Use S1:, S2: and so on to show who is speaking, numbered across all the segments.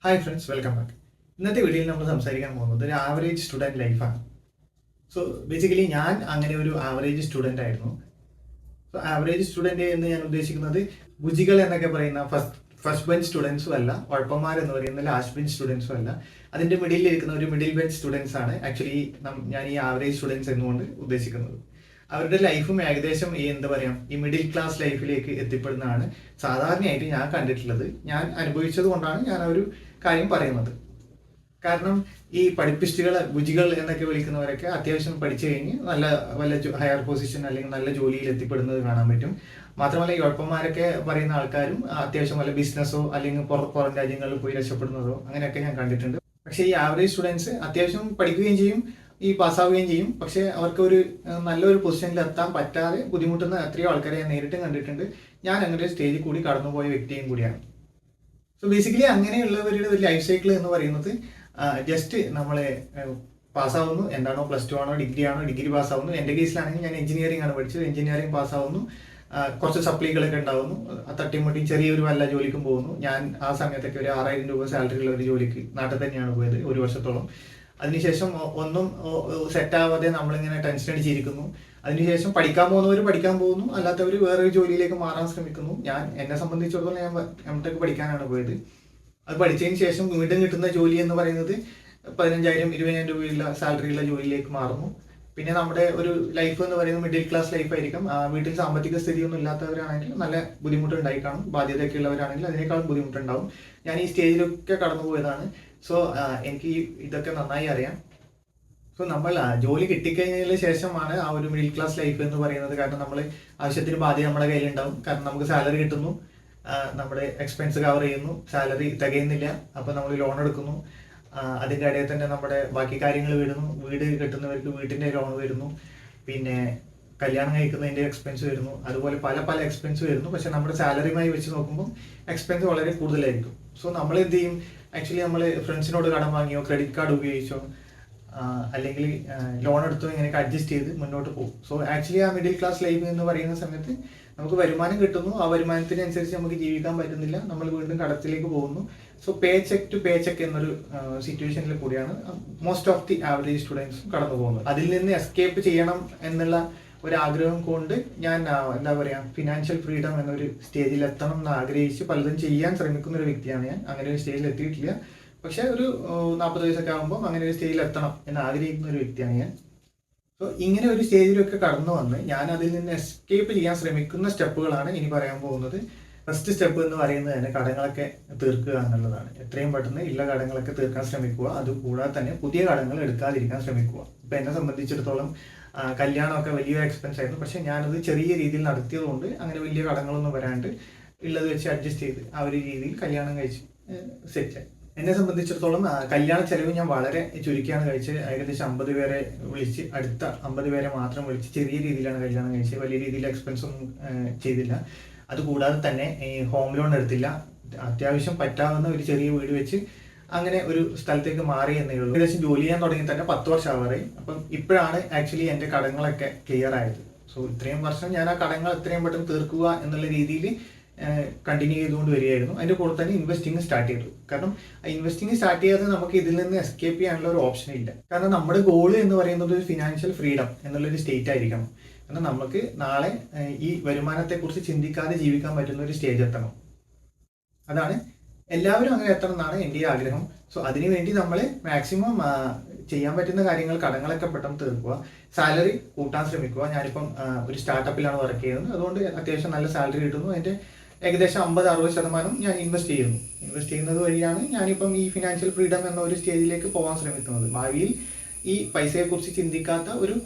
S1: Hi friends, welcome back. ഇന്നത്തെ വീഡിയോയിൽ നമ്മൾ സംസാരിക്കാൻ പോകുന്നത് ഒരു ആവറേജ് സ്റ്റുഡൻറ് ലൈഫാണ്. സോ ബേസിക്കലി ഞാൻ അങ്ങനെ ഒരു ആവറേജ് സ്റ്റുഡൻ്റ് ആയിരുന്നു. സോ ആവറേജ് സ്റ്റുഡൻറ് എന്ന് ഞാൻ ഉദ്ദേശിക്കുന്നത് ബുജികൾ എന്നൊക്കെ പറയുന്ന ഫസ്റ്റ് ബെഞ്ച് സ്റ്റുഡൻസും അല്ല, ഉഴപ്പന്മാർ എന്ന് പറയുന്ന ലാസ്റ്റ് ബെഞ്ച് സ്റ്റുഡൻസും അല്ല. അതിൻ്റെ മിഡിലിൽ ഇരിക്കുന്ന ഒരു മിഡിൽ ബെഞ്ച് സ്റ്റുഡൻസ് ആണ് ആക്ച്വലി ഞാൻ ഈ ആവറേജ് സ്റ്റുഡൻസ് എന്നുകൊണ്ട് ഉദ്ദേശിക്കുന്നത്. അവരുടെ ലൈഫും ഏകദേശം എന്താ പറയുക, ഈ മിഡിൽ ക്ലാസ് ലൈഫിലേക്ക് എത്തിപ്പെടുന്നതാണ് സാധാരണയായിട്ട് ഞാൻ കണ്ടിട്ടുള്ളത്. ഞാൻ അനുഭവിച്ചത് കൊണ്ടാണ് ഞാൻ ആ ഒരു കാര്യം പറയുന്നത്. കാരണം ഈ പഠിപ്പിസ്റ്റുകൾ ബുജികൾ എന്നൊക്കെ വിളിക്കുന്നവരൊക്കെ അത്യാവശ്യം പഠിച്ചു കഴിഞ്ഞ് നല്ല വല്ല ഹയർ പൊസിഷൻ അല്ലെങ്കിൽ നല്ല ജോലിയിൽ എത്തിപ്പെടുന്നത് കാണാൻ പറ്റും. മാത്രമല്ല ഈ ഉഴപ്പന്മാരൊക്കെ പറയുന്ന ആൾക്കാരും അത്യാവശ്യം വല്ല ബിസിനസ്സോ അല്ലെങ്കിൽ പുറം രാജ്യങ്ങളിൽ പോയി രക്ഷപ്പെടുന്നതോ അങ്ങനെയൊക്കെ ഞാൻ കണ്ടിട്ടുണ്ട്. പക്ഷേ ഈ ആവറേജ് സ്റ്റുഡൻസ് അത്യാവശ്യം പഠിക്കുകയും ചെയ്യും, ഈ പാസ്സാവുകയും ചെയ്യും. പക്ഷേ അവർക്ക് ഒരു നല്ലൊരു പൊസിഷനിൽ എത്താൻ പറ്റാതെ ബുദ്ധിമുട്ടുന്ന എത്രയോ ആൾക്കാരെ ഞാൻ നേരിട്ടും കണ്ടിട്ടുണ്ട്. ഞാൻ അങ്ങനെ ഒരു സ്റ്റേജിൽ കൂടി കടന്നുപോയ വ്യക്തിയും കൂടിയാണ്. സോ ബേസിക്കലി അങ്ങനെയുള്ളവരുടെ ഒരു ലൈഫ് സൈക്കിൾ എന്ന് പറയുന്നത് ജസ്റ്റ് നമ്മളെ പാസ്സാവുന്നു, എന്താണോ പ്ലസ് ടു ആണോ ഡിഗ്രി ആണോ, ഡിഗ്രി പാസ്സാവുന്നു. എൻ്റെ കേസിലാണെങ്കിൽ ഞാൻ എഞ്ചിനീയറിംഗ് ആണ് പഠിച്ചത്. എഞ്ചിനീയറിംഗ് പാസ്സാവുന്നു, കുറച്ച് സപ്ലികളൊക്കെ ഉണ്ടാവുന്നു, തട്ടിമുട്ടി ചെറിയൊരു വല്ല ജോലിക്കും പോകുന്നു. ഞാൻ ആ സമയത്തൊക്കെ ഒരു 6,000 രൂപ സാലറി ഉള്ള ഒരു ജോലിക്ക് നാട്ടിൽ തന്നെയാണ് പോയത് ഒരു വർഷത്തോളം. അതിനുശേഷം ഒന്നും സെറ്റാവാതെ നമ്മളിങ്ങനെ ടെൻഷൻ അടിച്ചിരിക്കുന്നു. അതിനുശേഷം പഠിക്കാൻ പോകുന്നവർ പഠിക്കാൻ പോകുന്നു, അല്ലാത്തവർ വേറൊരു ജോലിയിലേക്ക് മാറാൻ ശ്രമിക്കുന്നു. എന്നെ സംബന്ധിച്ചിടത്തോളം ഞാൻ M.Tech പഠിക്കാനാണ് പോയത്. അത് പഠിച്ചതിന് ശേഷം വീണ്ടും കിട്ടുന്ന ജോലി എന്ന് പറയുന്നത് 15,000 20,000 രൂപയുള്ള സാലറിയുള്ള ജോലിയിലേക്ക് മാറുന്നു. പിന്നെ നമ്മുടെ ഒരു ലൈഫ് എന്ന് പറയുന്നത് മിഡിൽ ക്ലാസ് ലൈഫ് ആയിരിക്കും. വീട്ടിൽ സാമ്പത്തിക സ്ഥിതിയൊന്നും ഇല്ലാത്തവരാണെങ്കിൽ നല്ല ബുദ്ധിമുട്ടുണ്ടായി കാണും. ബാധ്യതയൊക്കെ ഉള്ളവരാണെങ്കിൽ അതിനേക്കാളും ബുദ്ധിമുട്ടുണ്ടാവും. ഞാൻ ഈ സ്റ്റേജിലൊക്കെ കടന്നു പോയതാണ്. സോ എനിക്ക് ഇതൊക്കെ നന്നായി അറിയാം. സോ നമ്മൾ ജോലി കിട്ടിക്കഴിഞ്ഞതിന് ശേഷമാണ് ആ ഒരു മിഡിൽ ക്ലാസ് ലൈഫ് എന്ന് പറയുന്നത്. കാരണം നമ്മൾ ആവശ്യത്തിന് ബാധ്യത നമ്മുടെ കയ്യിലുണ്ടാവും. കാരണം നമുക്ക് സാലറി കിട്ടുന്നു, നമ്മുടെ എക്സ്പെൻസ് കവർ ചെയ്യുന്നു, സാലറി തികയുന്നില്ല, അപ്പോൾ നമ്മൾ ലോൺ എടുക്കുന്നു. അതിൻ്റെ ഇടയിൽ തന്നെ നമ്മുടെ ബാക്കി കാര്യങ്ങൾ വരുന്നു. വീട് കെട്ടുന്നവർക്ക് വീട്ടിൻ്റെ ലോൺ വരുന്നു, പിന്നെ കല്യാണം കഴിക്കുന്നതിൻ്റെ എക്സ്പെൻസ് വരുന്നു, അതുപോലെ പല പല എക്സ്പെൻസ് വരുന്നു. പക്ഷെ നമ്മുടെ സാലറിയുമായി വെച്ച് നോക്കുമ്പോൾ എക്സ്പെൻസ് വളരെ കൂടുതലായിരിക്കും. സോ നമ്മൾ എന്ത് ചെയ്യും, ആക്ച്വലി നമ്മൾ ഫ്രണ്ട്സിനോട് കടം വാങ്ങിയോ, ക്രെഡിറ്റ് കാർഡ് ഉപയോഗിച്ചോ, അല്ലെങ്കിൽ ലോൺ എടുത്തോ, ഇങ്ങനെയൊക്കെ അഡ്ജസ്റ്റ് ചെയ്ത് മുന്നോട്ട് പോകും. സോ ആക്ച്വലി ആ മിഡിൽ ക്ലാസ് ലൈഫ് എന്ന് പറയുന്ന സമയത്ത് നമുക്ക് വരുമാനം കിട്ടുന്നു, ആ വരുമാനത്തിനനുസരിച്ച് നമുക്ക് ജീവിക്കാൻ പറ്റുന്നില്ല, നമ്മൾ വീണ്ടും കടത്തിലേക്ക് പോകുന്നു. So pay check to pay check എന്നൊരു സിറ്റുവേഷനിൽ കൂടിയാണ് മോസ്റ്റ് ഓഫ് ദി ആവറേജ് സ്റ്റുഡൻസും കടന്നു പോകുന്നത്. അതിൽ നിന്ന് എസ്കേപ്പ് ചെയ്യണം എന്നുള്ള ഒരു ആഗ്രഹം കൊണ്ട് ഞാൻ എന്താ പറയുക, ഫിനാൻഷ്യൽ ഫ്രീഡം എന്നൊരു സ്റ്റേജിൽ എത്തണം എന്ന് ആഗ്രഹിച്ച് പലതും ചെയ്യാൻ ശ്രമിക്കുന്ന ഒരു വ്യക്തിയാണ് ഞാൻ. അങ്ങനെ ഒരു സ്റ്റേജിൽ എത്തിയിട്ടില്ല, പക്ഷെ ഒരു 40 വയസ്സൊക്കെ ആകുമ്പോൾ അങ്ങനെ ഒരു സ്റ്റേജിൽ എത്തണം എന്ന് ആഗ്രഹിക്കുന്ന ഒരു വ്യക്തിയാണ് ഞാൻ. സോ ഇങ്ങനെ ഒരു സ്റ്റേജിലൊക്കെ കടന്നു വന്ന് ഞാൻ അതിൽ നിന്ന് എസ്കേപ്പ് ചെയ്യാൻ ശ്രമിക്കുന്ന സ്റ്റെപ്പുകളാണ് ഇനി പറയാൻ പോകുന്നത്. ഫസ്റ്റ് സ്റ്റെപ്പ് എന്ന് പറയുന്നത് തന്നെ കടങ്ങളൊക്കെ തീർക്കുക എന്നുള്ളതാണ്. എത്രയും പെട്ടെന്ന് ഉള്ള കടങ്ങളൊക്കെ തീർക്കാൻ ശ്രമിക്കുക. അതുകൂടാതെ തന്നെ പുതിയ കടങ്ങൾ എടുക്കാതിരിക്കാൻ ശ്രമിക്കുക. ഇപ്പം എന്നെ സംബന്ധിച്ചിടത്തോളം കല്യാണമൊക്കെ വലിയൊരു എക്സ്പെൻസ് ആയിരുന്നു. പക്ഷെ ഞാനത് ചെറിയ രീതിയിൽ നടത്തിയതുകൊണ്ട് അങ്ങനെ വലിയ കടങ്ങളൊന്നും വരാണ്ട് ഉള്ളത് വെച്ച് അഡ്ജസ്റ്റ് ചെയ്ത് ആ ഒരു രീതിയിൽ കല്യാണം കഴിച്ച് സെറ്റായി. എന്നെ സംബന്ധിച്ചിടത്തോളം കല്യാണ ചെലവ് ഞാൻ വളരെ ചുരുക്കിയാണ് കഴിച്ചത്. ഏകദേശം 50 പേരെ വിളിച്ച്, അടുത്ത 50 പേരെ മാത്രം വിളിച്ച് ചെറിയ രീതിയിലാണ് കല്യാണം കഴിച്ചത്. വലിയ രീതിയിൽ എക്സ്പെൻസ് ഒന്നും ചെയ്തില്ല. അതുകൂടാതെ തന്നെ ഈ ഹോം ലോൺ എടുത്തില്ല. അത്യാവശ്യം പറ്റാവുന്ന ഒരു ചെറിയ വീട് വെച്ച് അങ്ങനെ ഒരു സ്ഥലത്തേക്ക് മാറി എന്നേ ഉള്ളൂ. ഏകദേശം ജോലി ചെയ്യാൻ തുടങ്ങി തന്നെ 10 വർഷം ആവാറായി. അപ്പം ഇപ്പോഴാണ് ആക്ച്വലി എൻ്റെ കടങ്ങളൊക്കെ ക്ലിയർ ആയത്. സോ ഇത്രയും വർഷം ഞാൻ ആ കടങ്ങൾ എത്രയും പെട്ടെന്ന് തീർക്കുക എന്നുള്ള രീതിയിൽ കണ്ടിന്യൂ ചെയ്തുകൊണ്ട് വരികയായിരുന്നു. അതിൻ്റെ കൂടെ തന്നെ ഇൻവെസ്റ്റിംഗ് സ്റ്റാർട്ട് ചെയ്തു. കാരണം ഇൻവെസ്റ്റിംഗ് സ്റ്റാർട്ട് ചെയ്യാതെ നമുക്ക് ഇതിൽ നിന്ന് എസ്കേപ്പ് ചെയ്യാനുള്ള ഒരു ഓപ്ഷൻ ഇല്ല. കാരണം നമ്മുടെ ഗോൾ എന്ന് പറയുന്നത് ഒരു ഫിനാൻഷ്യൽ ഫ്രീഡം എന്നുള്ളൊരു സ്റ്റേറ്റ് ആയിരിക്കണം. കാരണം നമുക്ക് നാളെ ഈ വരുമാനത്തെക്കുറിച്ച് ചിന്തിക്കാതെ ജീവിക്കാൻ പറ്റുന്ന ഒരു സ്റ്റേജ് എത്തണം. അതാണ് എല്ലാവരും അങ്ങനെ എത്തണം എന്നാണ് എൻ്റെ ആഗ്രഹം. സോ അതിനുവേണ്ടി നമ്മൾ മാക്സിമം ചെയ്യാൻ പറ്റുന്ന കാര്യങ്ങൾ, കടങ്ങളൊക്കെ പെട്ടെന്ന് തീർക്കുക, സാലറി കൂട്ടാൻ ശ്രമിക്കുക. ഞാനിപ്പം ഒരു സ്റ്റാർട്ടപ്പിലാണ് വർക്ക് ചെയ്യുന്നത്. അതുകൊണ്ട് അത്യാവശ്യം നല്ല സാലറി കിട്ടുന്നു. അതിൻ്റെ ഏകദേശം 50-60% ഞാൻ ഇൻവെസ്റ്റ് ചെയ്യുന്നു. ഇൻവെസ്റ്റ് ചെയ്യുന്നത് വഴിയാണ് ഞാനിപ്പം ഈ ഫിനാൻഷ്യൽ ഫ്രീഡം എന്ന ഒരു സ്റ്റേജിലേക്ക് പോകാൻ ശ്രമിക്കുന്നത്. ഭാവിയിൽ ഈ പൈസയെക്കുറിച്ച് ചിന്തിക്കാത്ത ഒരു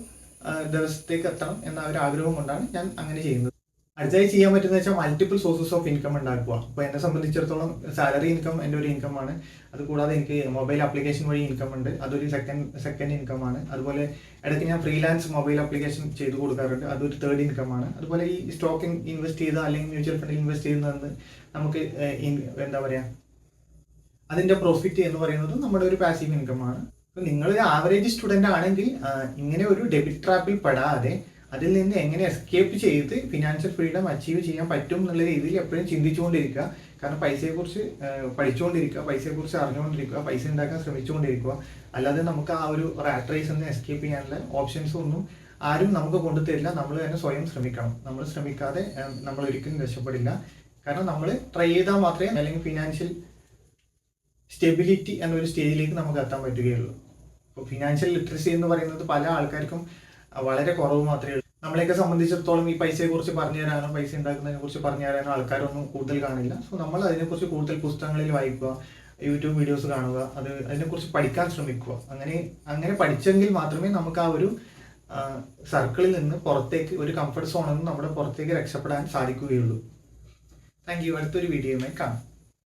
S1: ദിവസത്തേക്ക് എത്തണം എന്ന ഒരു ആഗ്രഹം കൊണ്ടാണ് ഞാൻ അങ്ങനെ ചെയ്യുന്നത്. അടുത്തായി ചെയ്യാൻ പറ്റുന്ന വെച്ചാൽ മൾട്ടിപ്പിൾ സോഴ്സസ് ഓഫ് ഇൻകം ഉണ്ടാക്കുക. അപ്പോൾ എന്നെ സംബന്ധിച്ചിടത്തോളം സാലറി ഇൻകം എൻ്റെ ഒരു ഇൻകമാണ്. അതുകൂടാതെ എനിക്ക് മൊബൈൽ ആപ്ലിക്കേഷൻ വഴി ഇൻകം ഉണ്ട്, അതൊരു സെക്കൻഡ് ഇൻകമാണ്. അതുപോലെ ഇടയ്ക്ക് ഞാൻ ഫ്രീലാൻസ് മൊബൈൽ ആപ്ലിക്കേഷൻ ചെയ്ത് കൊടുക്കാറുണ്ട്, അതൊരു തേർഡ് ഇൻകമാണ്. അതുപോലെ ഈ സ്റ്റോക്ക് ഇൻവെസ്റ്റ് ചെയ്ത അല്ലെങ്കിൽ മ്യൂച്വൽ ഫണ്ടിൽ ഇൻവെസ്റ്റ് ചെയ്യുന്നത് നമുക്ക് എന്താ പറയുക, അതിൻ്റെ പ്രോഫിറ്റ് എന്ന് പറയുന്നത് നമ്മുടെ ഒരു പാസീവ് ഇൻകമാണ്. അപ്പോൾ നിങ്ങളൊരു ആവറേജ് സ്റ്റുഡൻ്റ് ആണെങ്കിൽ ഇങ്ങനെ ഒരു ഡെബിറ്റ് ട്രാപ്പിൽ പെടാതെ അതിൽ നിന്ന് എങ്ങനെ എസ്കേപ്പ് ചെയ്ത് ഫിനാൻഷ്യൽ ഫ്രീഡം അച്ചീവ് ചെയ്യാൻ പറ്റും എന്നുള്ള രീതിയിൽ എപ്പോഴും ചിന്തിച്ചുകൊണ്ടിരിക്കുക. കാരണം പൈസയെക്കുറിച്ച് പഠിച്ചുകൊണ്ടിരിക്കുക, പൈസയെക്കുറിച്ച് അറിഞ്ഞുകൊണ്ടിരിക്കുക, പൈസ ഉണ്ടാക്കാൻ ശ്രമിച്ചുകൊണ്ടിരിക്കുക. അല്ലാതെ നമുക്ക് ആ ഒരു റാറ്റ് റേസ് നിന്ന് എസ്കേപ്പ് ചെയ്യാനുള്ള ഓപ്ഷൻസ് ഒന്നും ആരും നമുക്ക് കൊണ്ടുതരില്ല. നമ്മൾ തന്നെ സ്വയം ശ്രമിക്കണം. നമ്മൾ ശ്രമിക്കാതെ നമ്മൾ ഒരിക്കലും രക്ഷപ്പെടില്ല. കാരണം നമ്മൾ ട്രൈ ചെയ്താൽ മാത്രമേ അല്ലെങ്കിൽ ഫിനാൻഷ്യൽ സ്റ്റെബിലിറ്റി എന്നൊരു സ്റ്റേജിലേക്ക് നമുക്ക് എത്താൻ പറ്റുകയുള്ളൂ. ഇപ്പോൾ ഫിനാൻഷ്യൽ ലിറ്ററസി എന്ന് പറയുന്നത് പല ആൾക്കാർക്കും വളരെ കുറവ് മാത്രമേ ഉള്ളൂ. നമ്മളെയൊക്കെ സംബന്ധിച്ചിടത്തോളം ഈ പൈസയെക്കുറിച്ച് പറഞ്ഞു തരാനോ പൈസ ഉണ്ടാക്കുന്നതിനെ കുറിച്ച് പറഞ്ഞു തരാനോ ആൾക്കാരൊന്നും കൂടുതൽ കാണില്ല. സോ നമ്മൾ അതിനെക്കുറിച്ച് കൂടുതൽ പുസ്തകങ്ങളിൽ വായിക്കുക, യൂട്യൂബ് വീഡിയോസ് കാണുക, അതിനെക്കുറിച്ച് പഠിക്കാൻ ശ്രമിക്കുക. അങ്ങനെ പഠിച്ചെങ്കിൽ മാത്രമേ നമുക്ക് ആ ഒരു സർക്കിളിൽ നിന്ന് പുറത്തേക്ക്, ഒരു കംഫർട്ട് സോണിൽ നിന്ന് നമ്മുടെ പുറത്തേക്ക് രക്ഷപ്പെടാൻ സാധിക്കുകയുള്ളൂ. Thank you. അടുത്തൊരു വീഡിയോയുമായി കാണാം.